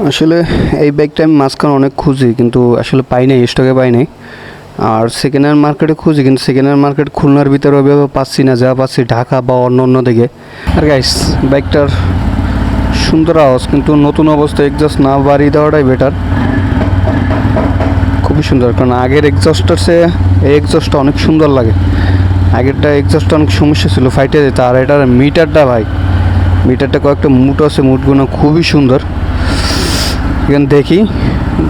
আসলে এই বাইকটা আমি মাঝখানে অনেক খুঁজি কিন্তু আসলে পাই নাই, স্টকে পাই নাই। আর সেকেন্ড হ্যান্ড মার্কেটে খুঁজি কিন্তু সেকেন্ড হ্যান্ড মার্কেট খুলনার ভিতরে ওইভাবে পাচ্ছি না, যা পাচ্ছি ঢাকা বা অন্য অন্য দিকে। আর গাইস, বাইকটার সুন্দর আওয়াজ, কিন্তু নতুন অবস্থায় এক্সস্ট না বাড়িয়ে দেওয়াটাই বেটার। খুবই সুন্দর, কারণ আগের এক্সস্টার সে এই এক্সস্টটা অনেক সুন্দর লাগে। আগেরটা এক্সস্টটা অনেক সমস্যা ছিল, ফাইটে যেত। আর এটার মিটারটা ভাই, মিটারটা কয়েকটা মুট আছে, মুটগুলো খুবই সুন্দর। এখানে দেখি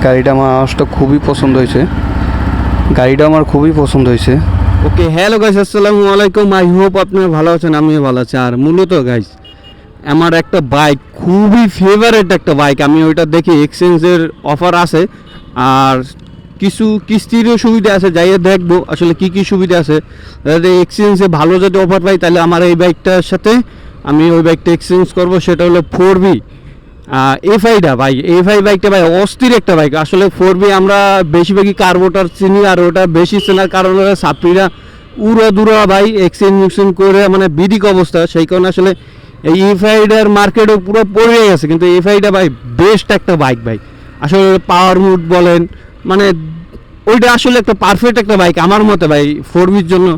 গাড়িটা, আমার আওয়াজটা খুবই পছন্দ হয়েছে, গাড়িটা আমার খুবই পছন্দ হয়েছে। ওকে, হ্যালো গাইস, আসসালামু আলাইকুম। আই হোপ আপনারা ভালো আছেন, আমিও ভালো আছি। আর মূলত গাইস, আমার একটা বাইক খুবই ফেভারিট একটা বাইক, আমি ওইটা দেখি এক্সচেঞ্জের অফার আছে আর কিছু কিস্তিরও সুবিধা আছে, যাইয়ে দেখবো আসলে কি কি সুবিধা আছে। যদি এক্সচেঞ্জে ভালো যদি অফার পাই তাহলে আমার এই বাইকটার সাথে আমি ওই বাইকটা এক্সচেঞ্জ করবো। সেটা হলো 4B এফআইটা ভাই। এফআই বাইকটা ভাই অস্থির একটা বাইক। আসলে 4B আমরা বেশিরভাগই কার্বোটার চিনি, আর ওটা বেশি চেনার কারণ হলো সাপ্রিরা উড়া দুরা ভাই এক্সচেঞ্জ করে মানে বিদিক অবস্থা, সেই কারণে আসলে এই এফআইডার মার্কেটও পুরো পড়ে গেছে। কিন্তু এফআইটা ভাই বেস্ট একটা বাইক ভাই। আসলে পাওয়ার মুড বলেন, মানে ওইটা আসলে একটা পারফেক্ট একটা বাইক আমার মতে ভাই 4Bর জন্য।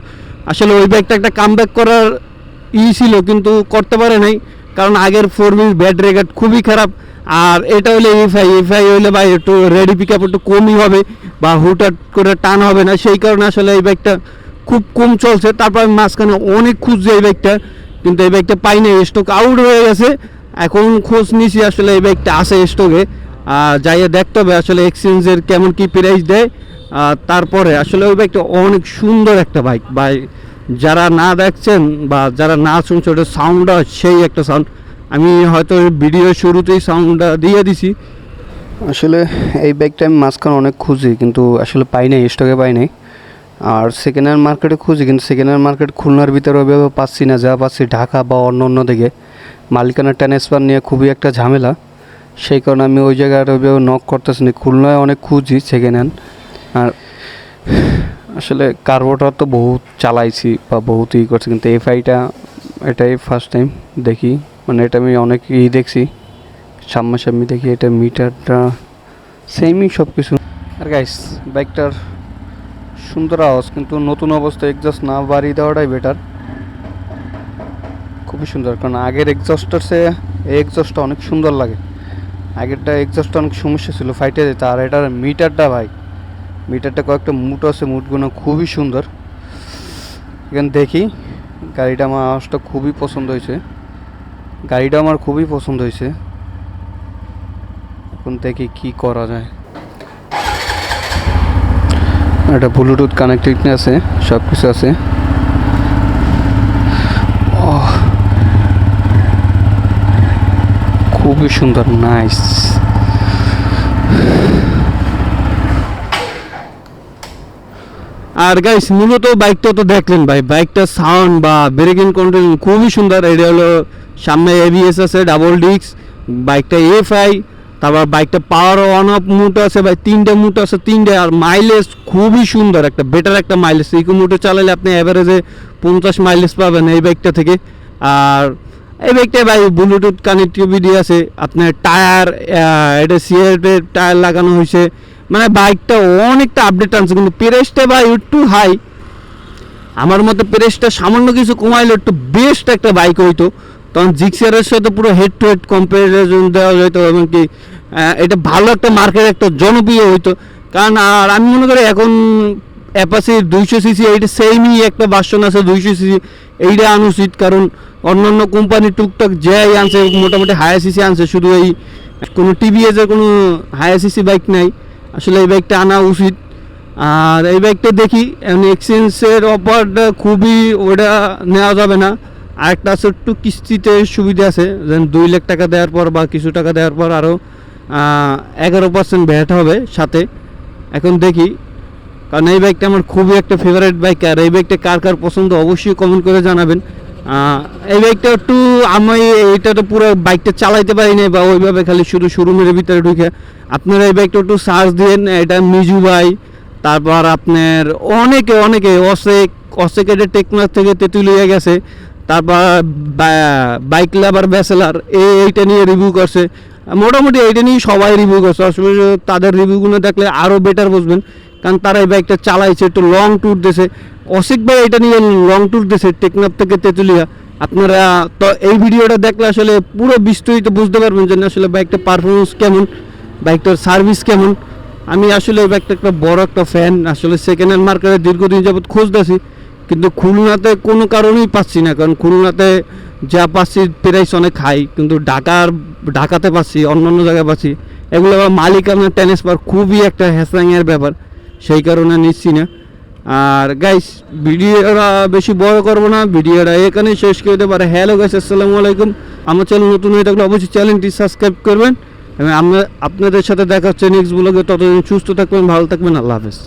আসলে ওই বাইকটা একটা কামব্যাক করার ছিল কিন্তু করতে পারে নাই, কারণ আগের 4Bর ব্যাড রেকর্ড খুবই খারাপ। আর এটা হলে এফআই হলে ভাই একটু রেডি পিক আপ একটু কমই হবে বা হুটহাট করে টান হবে না, সেই কারণে আসলে এই বাইকটা খুব কম চলছে। তারপর আমি মাঝখানে অনেক খুঁজছি এই বাইকটা, কিন্তু এই বাইকটা পাই না, স্টক আউট হয়ে গেছে। এখন খোঁজ নিছি, আসলে এই বাইকটা আছে স্টকে, যাইয়ে দেখতে হবে আসলে এক্সচেঞ্জের কেমন কি প্রাইস দেয়। তারপরে আসলে ওই বাইকটা অনেক সুন্দর একটা বাইক ভাই। যারা না দেখছেন বা যারা না শুনছে, ওটা সাউন্ডটা সেই একটা সাউন্ড। আমি হয়তো ভিডিওর শুরুতেই সাউন্ডটা দিয়ে দিছি। আসলে এই বাইকটা আমি মাঝখানে অনেক খুঁজি কিন্তু আসলে পাই নাই, স্টকে পাই নাই। আর সেকেন্ড হ্যান্ড মার্কেটে খুঁজি কিন্তু সেকেন্ড হ্যান্ড মার্কেট খুলনার ভিতরে ওইভাবে পাচ্ছি না, যা পাচ্ছি ঢাকা বা অন্য অন্য দিকে। মালিকানা ট্রান্সফার নিয়ে খুবই একটা ঝামেলা, সেই কারণে আমি ওই জায়গায় ওইভাবে নক করতেছি না। খুলনায় অনেক খুঁজি সেকেন্ড হ্যান্ড। আর আসলে কার্বোটার তো বহুত চালাইছি বা বহুত করছি, কিন্তু এফআইটা এটাই ফার্স্ট টাইম দেখি। মানে এটা আমি অনেক দেখছি, সামনাসামনি দেখি। এটা মিটারটা সেমই সব কিছু। আর গাইস, বাইকটার সুন্দর আওয়াজ, কিন্তু নতুন অবস্থায় এক্সস্ট না বাড়িয়ে দেওয়াটাই বেটার। খুবই সুন্দর, কারণ আগের এক্সস্টার সে এই এক্সস্টটা অনেক সুন্দর লাগে। আগেরটা এক্সস্টটা অনেক সমস্যা ছিল, ফাইটে যেত। আর এটার মিটারটা ভাই, মিটারটা কয়েকটা মুট আছে, মুটগুলো খুবই সুন্দর। এখানে দেখি গাড়িটা, আমার আওয়াজটা খুবই পছন্দ হয়েছে, গাড়িটা আমার খুবই পছন্দ হয়েছে। এখন দেখি কি করা যায়। একটা ব্লুটুথ কানেক্টিভিটি আছে, সব কিছু আছে। খুবই সুন্দর, নাইস। আর গাইস, মূলত বাইকটা তো দেখলেন ভাই, বাইকটা সাউন্ড বা ব্রেকিং কন্ট্রোল খুবই সুন্দর। এটা হলো সামনে এবিএস আছে, ডাবল ডিস্ক, বাইকটা এফআই। তারপর বাইকটা পাওয়ার অন অফ মুড আছে ভাই, 3টে মুড আছে, 3টে। আর মাইলেজ খুবই সুন্দর, একটা বেটার একটা মাইলেজ। এই মুডে চালালে আপনি অ্যাভারেজে 50 মাইলেজ পাবেন এই বাইকটা থেকে। আর এই বাইকটা ভাই ব্লুটুথ কানেক্টিভিটি আছে, আপনার টায়ার, এটা সিএটের টায়ার লাগানো হয়েছে। মানে বাইকটা অনেকটা আপডেট আনছে, কিন্তু প্রাইসটা ভাই একটু হাই। আমার মতে প্রাইসটা সামান্য কিছু কমাইলে একটু বেস্ট একটা বাইক হইতো, তখন জিক্সারের সাথে পুরো হেড টু হেড কম্পারিজন দেওয়া যেত, এবং কি এটা ভালো একটা মার্কেট, একটা জনপ্রিয় হইতো। কারণ আর আমি মনে করি এখন অ্যাপাচি 200 সিসি, এইটা সেমই একটা ভার্সন আছে 200 সিসি, এইটা আনুচিত। কারণ অন্যান্য কোম্পানি টুকটাক যাই আনছে মোটামুটি হায়ার সিসি আনছে, শুধু এই কোনো টিভিএসের কোনো হায়ার সিসি বাইক নাই। আসলে এই বাইকটা আনা উচিত। আর এই বাইকটা দেখি এক্সচেঞ্জের অফারটা খুবই, ওটা নেওয়া যাবে না। আরেকটা আছে একটু কিস্তিতে সুবিধা আছে, যেন 2 লাখ টাকা দেওয়ার পর বা কিছু টাকা দেওয়ার পর আরও 11% ভ্যাট হবে সাথে। এখন দেখি, কারণ এই বাইকটা আমার খুবই একটা ফেভারিট বাইক। আর এই বাইকটা কার কার পছন্দ অবশ্যই কমেন্ট করে জানাবেন। এই বাইকটা একটু, আমি এটা তো পুরো বাইকটা চালাইতে পারি না, বা ওইভাবে খালি শুধু শোরুমের ভিতরে ঢুকে। আপনারা এই বাইকটা একটু সার্চ দিন, এটা মিজু ভাই। তারপর আপনার অনেকে অসেকের টেকনাস থেকে তেঁতুলিয়া গেছে। তারপর বাইক লাভার ব্যাচেলার এইটা নিয়ে রিভিউ করছে। মোটামুটি এইটা নিয়ে সবাই রিভিউ করছে, আসলে তাদের রিভিউগুলো দেখলে আরও বেটার বুঝবেন, কারণ তারা এই বাইকটা চালাইছে, একটু লং ট্যুর দিয়েছে। অসিক ভাই এটা নিয়ে লং ট্যুর দিয়েছে টেকনাফ থেকে তেঁতুলিয়া। আপনারা তো এই ভিডিওটা দেখলে আসলে পুরো বিস্তারিত বুঝতে পারবেন যে আসলে বাইকটার পারফরমেন্স কেমন, বাইকটার সার্ভিস কেমন। আমি আসলে ওই বাইকটা একটা বড় একটা ফ্যান। আসলে সেকেন্ড হ্যান্ড মার্কেটে দীর্ঘদিন যাবত খুঁজতেছি, কিন্তু খুলনাতে কোনো কারণেই পাচ্ছি না, কারণ খুলনাতে যা পাচ্ছি প্রাইস অনেক হাই, কিন্তু ঢাকাতে পাচ্ছি, অন্য অন্য জায়গায় পাচ্ছি, এগুলো আবার মালিকানা ট্রান্সফার খুবই একটা হ্যাসরাঙের ব্যাপার, সেই কারণে নিচ্ছি না। আর গাইস, ভিডিওটা বেশি বড় করবো না, ভিডিওটা এখানেই শেষ করে দিতে পারে। হ্যালো গাইস, আসসালামু আলাইকুম। আমার চ্যানেল নতুন হয়ে থাকলে অবশ্যই চ্যানেলটি সাবস্ক্রাইব করবেন এবং আপনাদের সাথে দেখা হচ্ছে নেক্সট ব্লগে। ততদিন সুস্থ থাকবেন, ভালো থাকবেন, আল্লাহ হাফেজ।